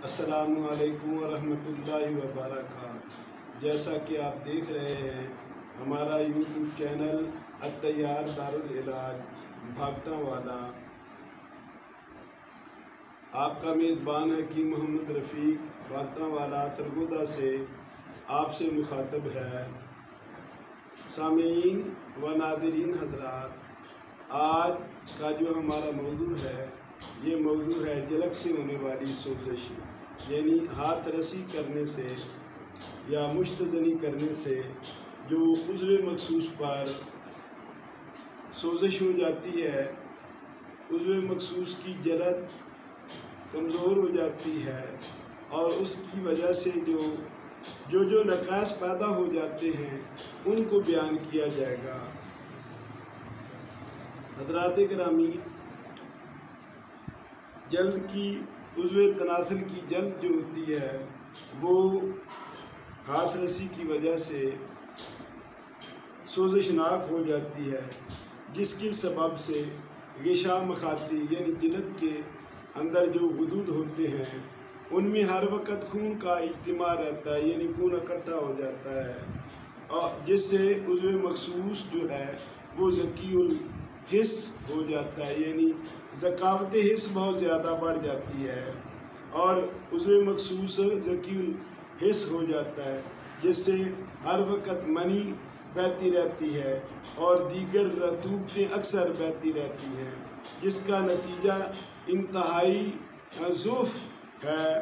السلام علیکم ورحمۃ اللہ وبرکاتہ۔ جیسا کہ آپ دیکھ رہے ہیں ہمارا یوٹیوب چینل الطیار دارالعلاج بھاگتا والا، آپ کا میزبان حکیم محمد رفیق بھاگتا والا سرگودا سے آپ سے مخاطب ہے۔ سامعین و ناظرین حضرات، آج کا جو ہمارا موضوع ہے یہ موضوع ہے جلک سے ہونے والی سوزش، یعنی ہاتھ رسی کرنے سے یا مشت زنی کرنے سے جو عضو مخصوص پر سوزش ہو جاتی ہے، عضو مخصوص کی جلد کمزور ہو جاتی ہے اور اس کی وجہ سے جو نقائص پیدا ہو جاتے ہیں ان کو بیان کیا جائے گا۔ حضرات گرامی، جلد کی عضو تناسل کی جلد جو ہوتی ہے وہ ہاتھ رسی کی وجہ سے سوزشناک ہو جاتی ہے، جس کے سبب سے غشا مخاطی یعنی جلد کے اندر جو غدود ہوتے ہیں ان میں ہر وقت خون کا اجتماع رہتا ہے، یعنی خون اکٹھا ہو جاتا ہے، اور جس سے عضو مخصوص جو ہے وہ ذکی الحس ہو جاتا ہے، یعنی ذکاوت حس بہت زیادہ بڑھ جاتی ہے اور عضو مخصوص ذکی الحس ہو جاتا ہے، جس سے ہر وقت منی بہتی رہتی ہے اور دیگر رطوبتیں اکثر بہتی رہتی ہیں، جس کا نتیجہ انتہائی ضعف ہے۔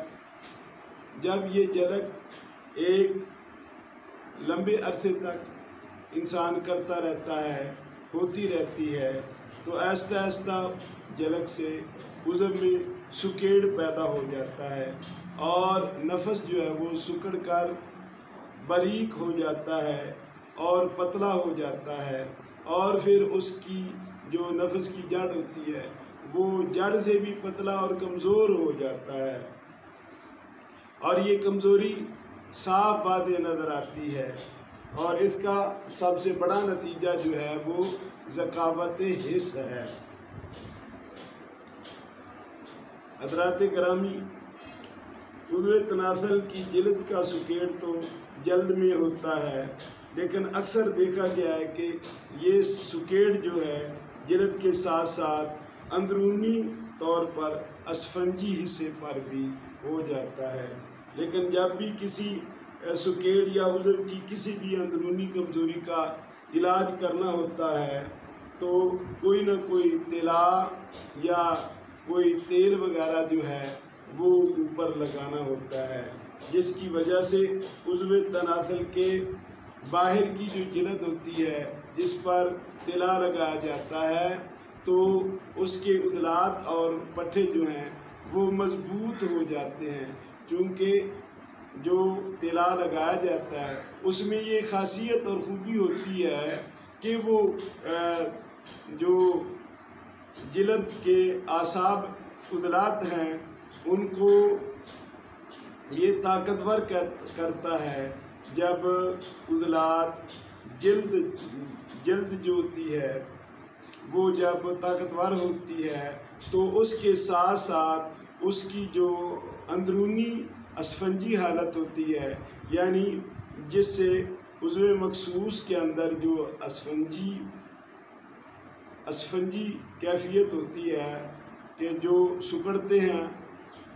جب یہ جلک ایک لمبے عرصے تک انسان کرتا رہتا ہے، ہوتی رہتی ہے، تو آہستہ آہستہ جلک سے عضو میں سکیڑ پیدا ہو جاتا ہے اور نفس جو ہے وہ سکڑ کر باریک ہو جاتا ہے اور پتلا ہو جاتا ہے، اور پھر اس کی جو نفس کی جڑ ہوتی ہے وہ جڑ سے بھی پتلا اور کمزور ہو جاتا ہے، اور یہ کمزوری صاف واضح نظر آتی ہے، اور اس کا سب سے بڑا نتیجہ جو ہے وہ ذکاوت حس ہے۔ حضرات گرامی، عضو تناسل کی جلد کا سکیڑ تو جلد میں ہوتا ہے، لیکن اکثر دیکھا گیا ہے کہ یہ سکیڑ جو ہے جلد کے ساتھ ساتھ اندرونی طور پر اسفنجی حصے پر بھی ہو جاتا ہے، لیکن جب بھی کسی سکیڑ یا عضو کی کسی بھی اندرونی کمزوری کا علاج کرنا ہوتا ہے تو کوئی نہ کوئی طلا یا کوئی تیل وغیرہ جو ہے وہ اوپر لگانا ہوتا ہے، جس کی وجہ سے عضو تناسل کے باہر کی جو جلد ہوتی ہے جس پر طلا لگایا جاتا ہے تو اس کے عضلات اور پٹھے جو ہیں وہ مضبوط ہو جاتے ہیں، چونکہ جو طلا لگایا جاتا ہے اس میں یہ خاصیت اور خوبی ہوتی ہے کہ وہ جو جلد کے اعصاب عضلات ہیں ان کو یہ طاقتور کرتا ہے۔ جب عضلات جلد جو ہوتی ہے وہ جب طاقتور ہوتی ہے تو اس کے ساتھ ساتھ اس کی جو اندرونی اسفنجی حالت ہوتی ہے، یعنی جس سے عضو مخصوص کے اندر جو اسفنجی کیفیت ہوتی ہے کہ جو سکڑتے ہیں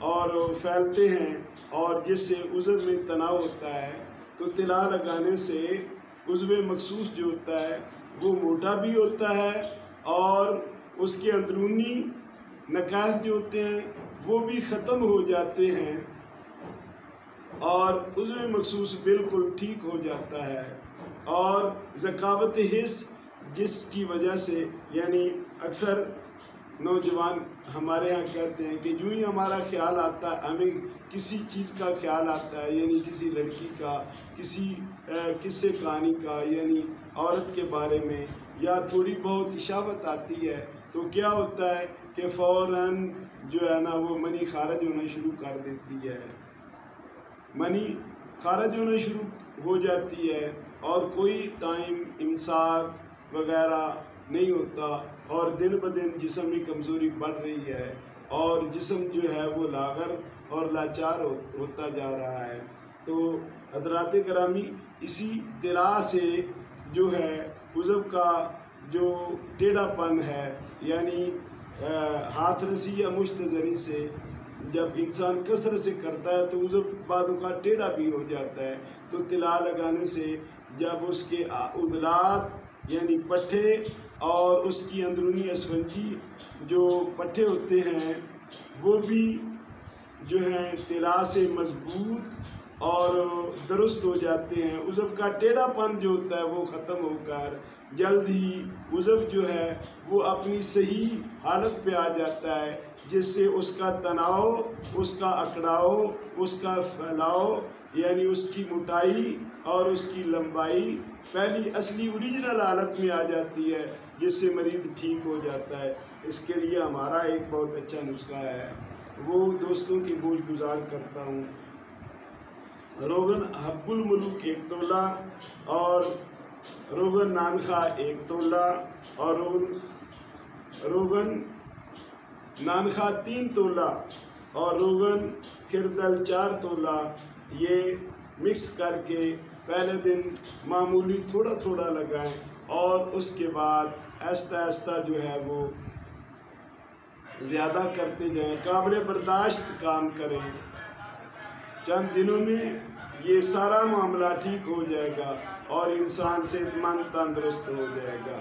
اور پھیلتے ہیں اور جس سے عضو میں تناؤ ہوتا ہے، تو طلا لگانے سے عضو مخصوص جو ہوتا ہے وہ موٹا بھی ہوتا ہے اور اس کے اندرونی نقائص جو ہوتے ہیں وہ بھی ختم ہو جاتے ہیں اور عضو مخصوص بالکل ٹھیک ہو جاتا ہے، اور ذکاوت حس جس کی وجہ سے، یعنی اکثر نوجوان ہمارے ہاں کہتے ہیں کہ جو ہی ہمارا خیال آتا ہے، ہمیں کسی چیز کا خیال آتا ہے، یعنی کسی لڑکی کا، کسی قصے کہانی کا، یعنی عورت کے بارے میں، یا تھوڑی بہت اشاعت آتی ہے تو کیا ہوتا ہے کہ فوراً جو ہے نا وہ منی خارج ہونا شروع کر دیتی ہے، منی خارج ہونا شروع ہو جاتی ہے اور کوئی ٹائم امساک وغیرہ نہیں ہوتا، اور دن بدن جسم میں کمزوری بڑھ رہی ہے اور جسم جو ہے وہ لاغر اور لاچار ہوتا جا رہا ہے۔ تو حضرات گرامی، اسی طرح سے جو ہے عضو کا جو ٹیڑھا پن ہے، یعنی ہاتھ رسی یا مشت زنی سے جب انسان کثرت سے کرتا ہے تو عضو بعض اوقات ٹیڑھا بھی ہو جاتا ہے۔ تو تلا لگانے سے جب اس کے عضلات یعنی پٹھے اور اس کی اندرونی اسفنجی جو پٹھے ہوتے ہیں وہ بھی جو ہیں تلا سے مضبوط اور درست ہو جاتے ہیں۔ عضو کا ٹیڑھا پن جو ہوتا ہے وہ ختم ہو کر جلد ہی عضو جو ہے وہ اپنی صحیح حالت پہ آ جاتا ہے، جس سے اس کا تناؤ، اس کا اکڑاؤ، اس کا پھیلاؤ یعنی اس کی موٹائی اور اس کی لمبائی پہلی اصلی اوریجنل حالت میں آ جاتی ہے، جس سے مریض ٹھیک ہو جاتا ہے۔ اس کے لیے ہمارا ایک بہت اچھا نسخہ ہے، وہ دوستوں کی گوش گزار کرتا ہوں۔ روغن حب الملوک 1 تولہ اور روغن نانخا 1 تولہ اور روغن نانخا 3 تولہ اور روغن خردل 4 تولہ، یہ مکس کر کے پہلے دن معمولی تھوڑا تھوڑا لگائیں اور اس کے بعد آہستہ آہستہ جو ہے وہ زیادہ کرتے جائیں، قابل برداشت کام کریں۔ چند دنوں میں یہ سارا معاملہ ٹھیک ہو جائے گا اور انسان صحت مند تندرست ہو جائے گا۔